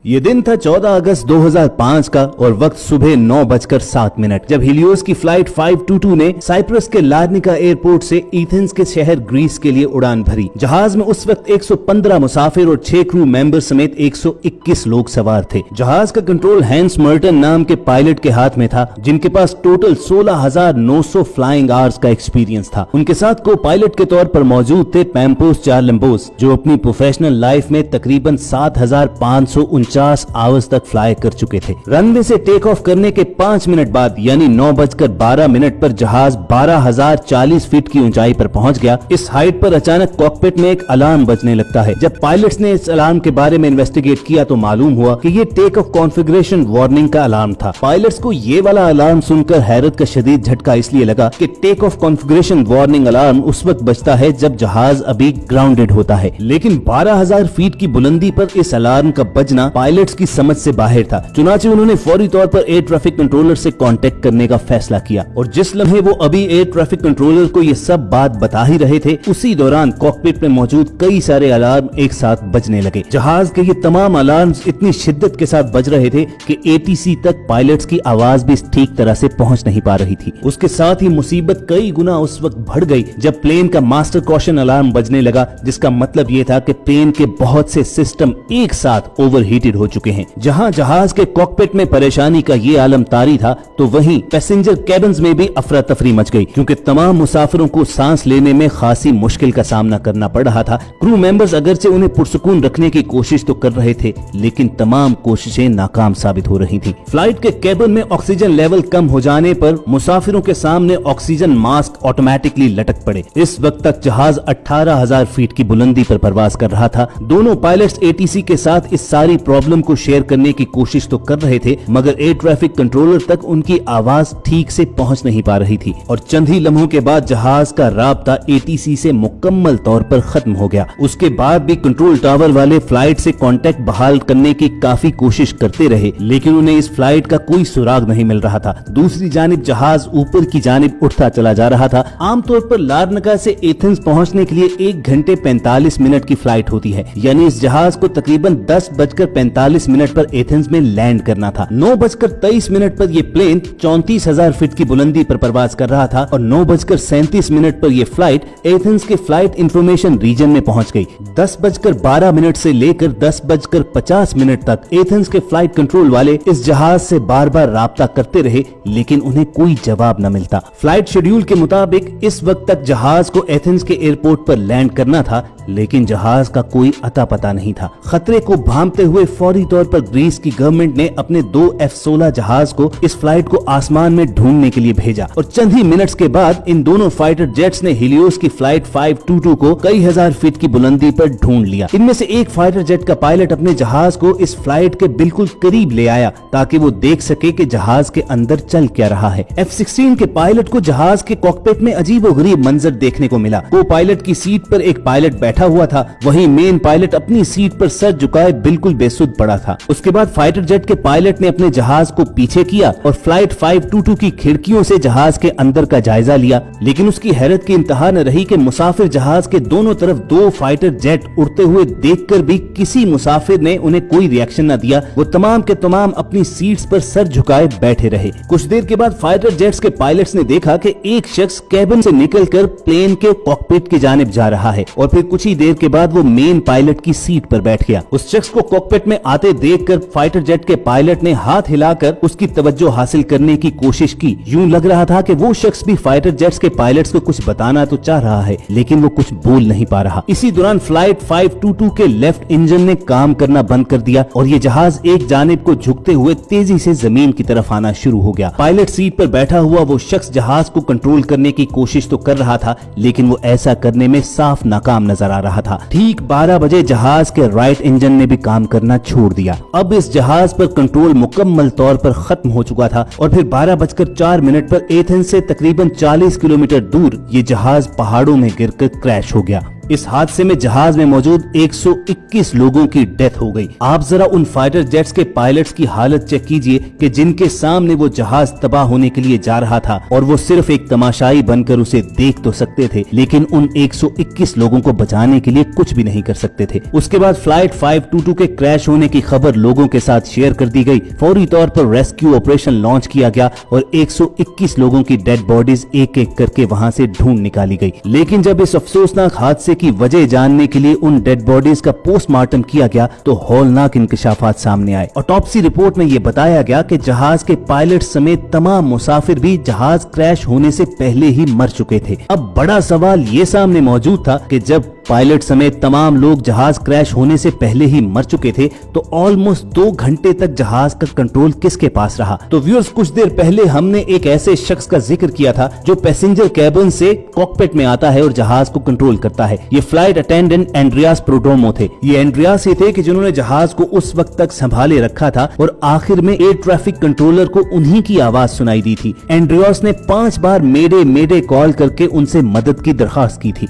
ये दिन था 14 अगस्त 2005 का और वक्त सुबह 9:07 जब हीलियोस की फ्लाइट 522 ने साइप्रस के लार्निका एयरपोर्ट से एथेंस के शहर ग्रीस के लिए उड़ान भरी। जहाज में उस वक्त 115 मुसाफिर और 6 क्रू मेंबर समेत 121 लोग सवार थे। जहाज का कंट्रोल हैंस मर्टन नाम के पायलट के हाथ में था, जिनके पास टोटल 16,900 फ्लाइंग आवर्स का एक्सपीरियंस था। उनके साथ को पायलट के तौर पर मौजूद थे पैम्पोस चार्लम्बोस, जो अपनी प्रोफेशनल लाइफ में तकरीबन 7,549 आवर्स तक फ्लाई कर चुके थे। रनवे से टेक ऑफ करने के 5 मिनट बाद यानी 9:12 पर जहाज 12,040 फीट की ऊंचाई पर पहुंच गया। इस हाइट पर अचानक कॉकपिट में एक अलार्म बजने लगता है। जब पायलट्स ने इस अलार्म के बारे में इन्वेस्टिगेट किया तो मालूम हुआ कि ये टेक ऑफ कॉन्फ़िगरेशन वार्निंग का अलार्म था। पायलट्स को ये वाला अलार्म सुनकर हैरत का शदीद झटका इसलिए लगा कि take off configuration warning alarm उस वक्त बजता है जब जहाज अभी ग्राउंडेड होता है, लेकिन 12,000 फीट की बुलंदी पर इस अलार्म का बजना पायलट्स की समझ से बाहर था। चुनाचे उन्होंने फौरी तौर पर एयर ट्रैफिक कंट्रोलर से कांटेक्ट करने का फैसला किया और जिस लम्हे वो अभी एयर ट्रैफिक कंट्रोलर को ये सब बात बता ही रहे थे, उसी दौरान कॉकपिट में मौजूद कई सारे अलार्म एक साथ बजने लगे। जहाज के ये तमाम अलार्म्स इतनी शिद्दत के साथ बज रहे थे कि एटीसी तक पायलट्स की आवाज भी ठीक तरह से पहुंच नहीं पा रही थी। उसके साथ ही मुसीबत कई गुना उस वक्त बढ़ गई जब प्लेन का मास्टर कॉशन अलार्म बजने लगा, जिसका मतलब ये था कि प्लेन के बहुत से सिस्टम एक साथ ओवरहीटेड हो चुके हैं। जहां जहाज के कॉकपिट में परेशानी का ये आलम तारी था, तो वहीं पैसेंजर कैबिन्स में भी अफरा तफरी मच गई, क्योंकि तमाम मुसाफिरों को सांस लेने में खासी मुश्किल का सामना करना पड़ रहा था। क्रू मेंबर्स अगरचे उन्हें पुरसुकून रखने की कोशिश तो कर रहे थे, लेकिन तमाम कोशिशें नाकाम साबित हो रही थी। फ्लाइट के केबिन में ऑक्सीजन लेवल कम हो जाने पर मुसाफिरों के सामने ऑक्सीजन मास्क ऑटोमेटिकली लटक पड़े। इस वक्त तक जहाज 18,000 फीट की बुलंदी पर परवाज कर रहा था। दोनों पायलट्स एटीसी के साथ इस सारी प्रॉब्लम को शेयर करने की कोशिश तो कर रहे थे, मगर एयर ट्रैफिक कंट्रोलर तक उनकी आवाज ठीक से पहुंच नहीं पा रही थी और चंद ही लम्हों के बाद जहाज का राब्ता एटीसी से मुकम्मल तौर पर खत्म हो गया। उसके बाद भी कंट्रोल टावर वाले फ्लाइट से कांटेक्ट बहाल करने की काफी कोशिश करते रहे, लेकिन उन्हें इस फ्लाइट का कोई सुराग नहीं मिल रहा था। दूसरी जानिब जहाज ऊपर की जानिब उठता चला जा रहा था। आमतौर पर लार्निका से एथेंस पहुंचने के लिए 1 घंटे 45 मिनट की फ्लाइट होती है, यानी इस जहाज को तकरीबन 10:45 पर एथेंस में लैंड करना था। 9:23 पर यह प्लेन 34,000 फीट की बुलंदी पर परवाज कर रहा था और 9:37 पर यह फ्लाइट एथेंस के फ्लाइट इंफॉर्मेशन रीजन में पहुंच गई। 10:12 से लेकर 10:50 तक एथेंस के फ्लाइट कंट्रोल वाले इस जहाज से बार बार राब्ता करते रहे, लेकिन उन्हें कोई जवाब न मिलता। फ्लाइट शेड्यूल के मुताबिक इस वक्त तक जहाज को एथेंस के एयरपोर्ट पर लैंड करना था, लेकिन जहाज का कोई अता पता नहीं था। खतरे को भांपते हुए फौरी तौर पर ग्रीस की गवर्नमेंट ने अपने 2 F-16 जहाज को इस फ्लाइट को आसमान में ढूंढने के लिए भेजा और चंद ही मिनट्स के बाद इन दोनों फाइटर जेट्स ने हीलियोस की फ्लाइट 522 को कई हजार फीट की बुलंदी पर ढूंढ लिया। इनमें से एक फाइटर जेट का पायलट अपने जहाज को इस फ्लाइट के बिल्कुल करीब ले आया ताकि वो देख सके कि जहाज के अंदर चल क्या रहा है। F-16 के पायलट को जहाज के कॉकपिट में अजीबोगरीब मंजर देखने को मिला। को पायलट की सीट पर एक पायलट बैठा हुआ था, वहीं मेन पायलट अपनी सीट पर सर झुकाए बिल्कुल बेसुध पड़ा था। उसके बाद फाइटर जेट के पायलट ने अपने जहाज को पीछे किया और फ्लाइट 522 की खिड़कियों से जहाज के अंदर का जायजा लिया, लेकिन उसकी हैरत की इंतहा न रही कि मुसाफिर जहाज के दोनों तरफ 2 फाइटर जेट उड़ते हुए देखकर भी किसी मुसाफिर ने उन्हें कोई रिएक्शन न दिया। वो तमाम के तमाम अपनी सीट्स पर सर झुकाए बैठे रहे। कुछ देर के बाद फाइटर जेट्स के पायलट्स ने देखा कि एक शख्स कैबिन से निकलकर प्लेन के कॉकपिट की जानिब जा रहा है और फिर कुछ ही देर के बाद वो मेन पायलट की सीट पर बैठ गया। उस शख्स को कॉकपिट में आते देखकर फाइटर जेट के पायलट ने हाथ हिलाकर उसकी तवज्जो हासिल करने की कोशिश की। यूं लग रहा था कि वो शख्स भी फाइटर जेट्स के पायलट्स को कुछ बताना तो चाह रहा है, लेकिन वो कुछ बोल नहीं पा रहा। इसी दौरान फ्लाइट 522 के लेफ्ट इंजन ने काम करना बंद कर दिया और ये जहाज एक जानिब को झुकते हुए तेजी से जमीन की तरफ आना शुरू हो गया। पायलट सीट पर बैठा हुआ वो शख्स जहाज को कंट्रोल करने की कोशिश तो कर रहा था, लेकिन वो ऐसा करने में साफ नाकाम नजर आ रहा था। ठीक 12 बजे जहाज के राइट इंजन ने भी काम करना छोड़ दिया। अब इस जहाज पर कंट्रोल मुकम्मल तौर पर खत्म हो चुका था और फिर 12:04 पर एथेंस से तकरीबन 40 किलोमीटर दूर ये जहाज पहाड़ों में गिरकर क्रैश हो गया। इस हादसे में जहाज में मौजूद 121 लोगों की डेथ हो गई। आप जरा उन फाइटर जेट्स के पायलट्स की हालत चेक कीजिए कि जिनके सामने वो जहाज तबाह होने के लिए जा रहा था और वो सिर्फ एक तमाशाई बनकर उसे देख तो सकते थे, लेकिन उन 121 लोगों को बचाने के लिए कुछ भी नहीं कर सकते थे। उसके बाद फ्लाइट 522 के क्रैश होने की खबर लोगों के साथ शेयर कर दी गई। फौरी तौर पर रेस्क्यू ऑपरेशन लॉन्च किया गया और 121 लोगों की डेड बॉडीज एक एक करके वहां से ढूंढ निकाली गई। लेकिन जब इस अफसोसनाक हादसे की वजह जानने के लिए उन डेड बॉडीज का पोस्टमार्टम किया गया तो हौलनाक इंकशाफात सामने आए। ऑटोप्सी रिपोर्ट में यह बताया गया कि जहाज के पायलट समेत तमाम मुसाफिर भी जहाज क्रैश होने से पहले ही मर चुके थे। अब बड़ा सवाल ये सामने मौजूद था कि जब पायलट समेत तमाम लोग जहाज क्रैश होने से पहले ही मर चुके थे तो ऑलमोस्ट 2 घंटे तक जहाज का कंट्रोल किसके पास रहा। तो व्यूअर्स, कुछ देर पहले हमने एक ऐसे शख्स का जिक्र किया था जो पैसेंजर कैबिन से कॉकपिट में आता है और जहाज को कंट्रोल करता है। ये फ्लाइट अटेंडेंट एंड्रियास प्रोडोमो थे। ये एंड्रियास ही थे कि जिन्होंने जहाज को उस वक्त तक संभाले रखा था और आखिर में एयर ट्रैफिक कंट्रोलर को उन्हीं की आवाज सुनाई दी थी। एंड्रियास ने 5 बार मेडे मेडे कॉल करके उनसे मदद की दरखास्त की थी।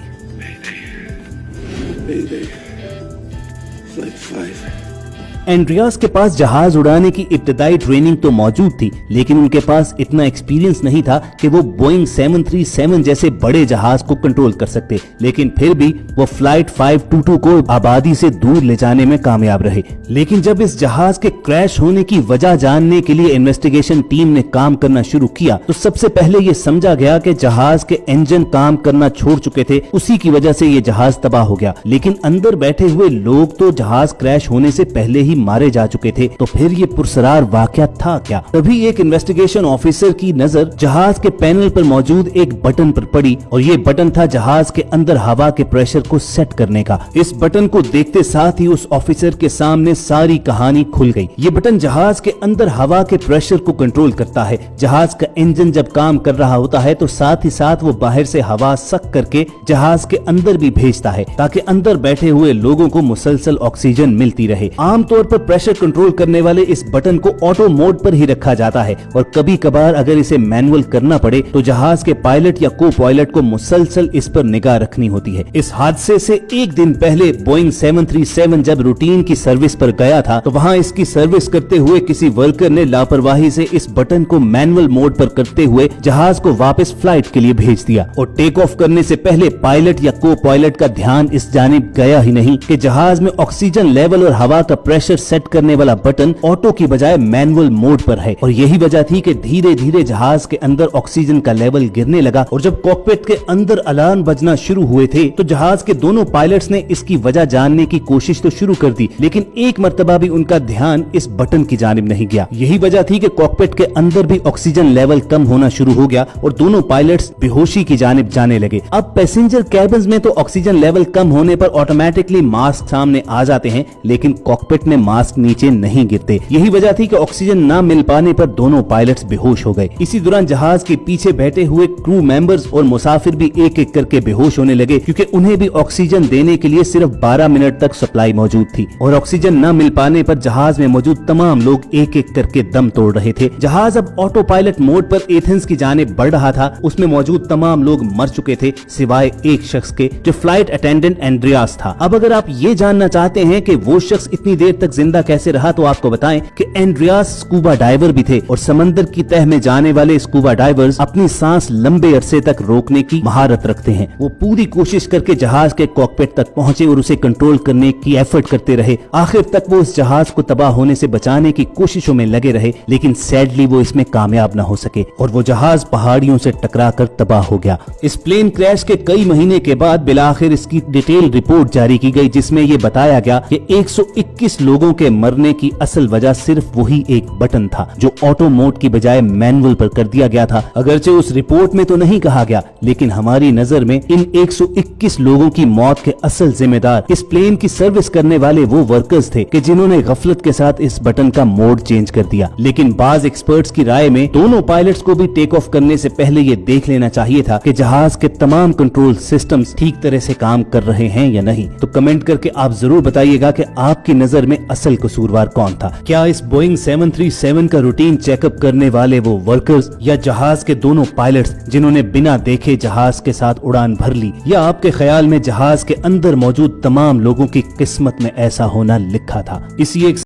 एंड्रियास के पास जहाज उड़ाने की इब्तदाई ट्रेनिंग तो मौजूद थी, लेकिन उनके पास इतना एक्सपीरियंस नहीं था कि वो बोइंग 737 जैसे बड़े जहाज को कंट्रोल कर सकते। लेकिन फिर भी वो फ्लाइट 522 को आबादी से दूर ले जाने में कामयाब रहे। लेकिन जब इस जहाज के क्रैश होने की वजह जानने के लिए इन्वेस्टिगेशन टीम ने काम करना शुरू किया तो सबसे पहले ये समझा गया कि जहाज के इंजन काम करना छोड़ चुके थे, उसी की वजह से ये जहाज तबाह हो गया। लेकिन अंदर बैठे हुए लोग तो जहाज क्रैश होने से पहले ही मारे जा चुके थे। तो फिर ये पुरसरार वाकया था क्या? तभी एक इन्वेस्टिगेशन ऑफिसर की नजर जहाज के पैनल पर मौजूद एक बटन पर पड़ी और ये बटन था जहाज के अंदर हवा के प्रेशर को सेट करने का। इस बटन को देखते साथ ही उस ऑफिसर के सामने सारी कहानी खुल गई। ये बटन जहाज के अंदर हवा के प्रेशर को कंट्रोल करता है। जहाज का इंजन जब काम कर रहा होता है तो साथ ही साथ वो बाहर से हवा सक करके जहाज के अंदर भी भेजता है ताकि अंदर बैठे हुए लोगों को मुसलसल ऑक्सीजन मिलती रहे। आमतौर पर प्रेशर कंट्रोल करने वाले इस बटन को ऑटो मोड पर ही रखा जाता है और कभी कभार अगर इसे मैनुअल करना पड़े तो जहाज के पायलट या को पायलट को मुसलसल इस पर निगाह रखनी होती है। इस हादसे से एक दिन पहले बोइंग 737 जब रूटीन की सर्विस पर गया था तो वहां इसकी सर्विस करते हुए किसी वर्कर ने लापरवाही से इस बटन को मैनुअल मोड पर करते हुए जहाज को वापस फ्लाइट के लिए भेज दिया और टेक ऑफ करने से पहले पायलट या को पायलट का ध्यान इस जानिब गया ही नहीं कि जहाज में ऑक्सीजन लेवल और हवा का प्रेशर सेट करने वाला बटन ऑटो की बजाय मैनुअल मोड पर है। और यही वजह थी कि धीरे धीरे जहाज के अंदर ऑक्सीजन का लेवल गिरने लगा और जब कॉकपिट के अंदर अलार्म बजना शुरू हुए थे तो जहाज के दोनों पायलट्स ने इसकी वजह जानने की कोशिश तो शुरू कर दी, लेकिन एक मर्तबा भी उनका ध्यान इस बटन की जानिब नहीं गया। यही वजह थी कि कॉकपिट के अंदर भी ऑक्सीजन लेवल कम होना शुरू हो गया और दोनों पायलट्स बेहोशी की जानिब जाने लगे। अब पैसेंजर कैबिन में तो ऑक्सीजन लेवल कम होने पर ऑटोमेटिकली मास्क सामने आ जाते हैं, लेकिन कॉकपिट में मास्क नीचे नहीं गिरते। यही वजह थी कि ऑक्सीजन ना मिल पाने पर दोनों पायलट्स बेहोश हो गए। इसी दौरान जहाज के पीछे बैठे हुए क्रू मेंबर्स और मुसाफिर भी एक एक करके बेहोश होने लगे क्योंकि उन्हें भी ऑक्सीजन देने के लिए सिर्फ 12 मिनट तक सप्लाई मौजूद थी और ऑक्सीजन न मिल पाने पर जहाज में मौजूद तमाम लोग एक एक करके दम तोड़ रहे थे। जहाज अब ऑटो पायलट मोड पर एथेंस की जानिब बढ़ रहा था। उसमें मौजूद तमाम लोग मर चुके थे सिवाय एक शख्स के, जो फ्लाइट अटेंडेंट एंड्रियास था। अब अगर आप ये जानना चाहते हैं कि वो शख्स इतनी देर तक जिंदा कैसे रहा तो आपको बताएं कि एंड्रियास स्कूबा डाइवर भी थे और समंदर की तह में जाने वाले स्कूबा डाइवर्स अपनी सांस लंबे अरसे तक रोकने की महारत रखते हैं। वो पूरी कोशिश करके जहाज के कॉकपिट तक पहुंचे और उसे कंट्रोल करने की एफर्ट करते रहे। आखिर तक वो इस जहाज को तबाह होने से बचाने की कोशिशों में लगे रहे, लेकिन सैडली वो इसमें कामयाब न हो सके और वो जहाज पहाड़ियों से टकराकर तबाह हो गया। इस प्लेन क्रैश के कई महीने के बाद बिलाखिर इसकी डिटेल रिपोर्ट जारी की गई जिसमें ये बताया गया कि 121 लोगों के मरने की असल वजह सिर्फ वही एक बटन था जो ऑटो मोड की बजाय मैनुअल पर कर दिया गया था। अगरचे उस रिपोर्ट में तो नहीं कहा गया, लेकिन हमारी नजर में इन 121 लोगों की मौत के असल जिम्मेदार इस प्लेन की सर्विस करने वाले वो वर्कर्स थे कि जिन्होंने गफलत के साथ इस बटन का मोड चेंज कर दिया। लेकिन बाज एक्सपर्ट्स की राय में दोनों पायलट्स को भी टेक ऑफ करने से पहले ये देख लेना चाहिए था कि जहाज के तमाम कंट्रोल सिस्टम्स ठीक तरह से काम कर रहे हैं या नहीं। तो कमेंट करके आप जरूर बताइएगा कि आपकी नजर में असल कसूरवार कौन था। क्या इस बोइंग 737 का रूटीन चेकअप करने वाले वो वर्कर्स या जहाज के दोनों पायलट्स जिन्होंने बिना देखे जहाज के साथ उड़ान भर ली, या आपके ख्याल में जहाज के अंदर मौजूद तमाम लोगों की किस्मत में ऐसा होना लिखा था। इसी एक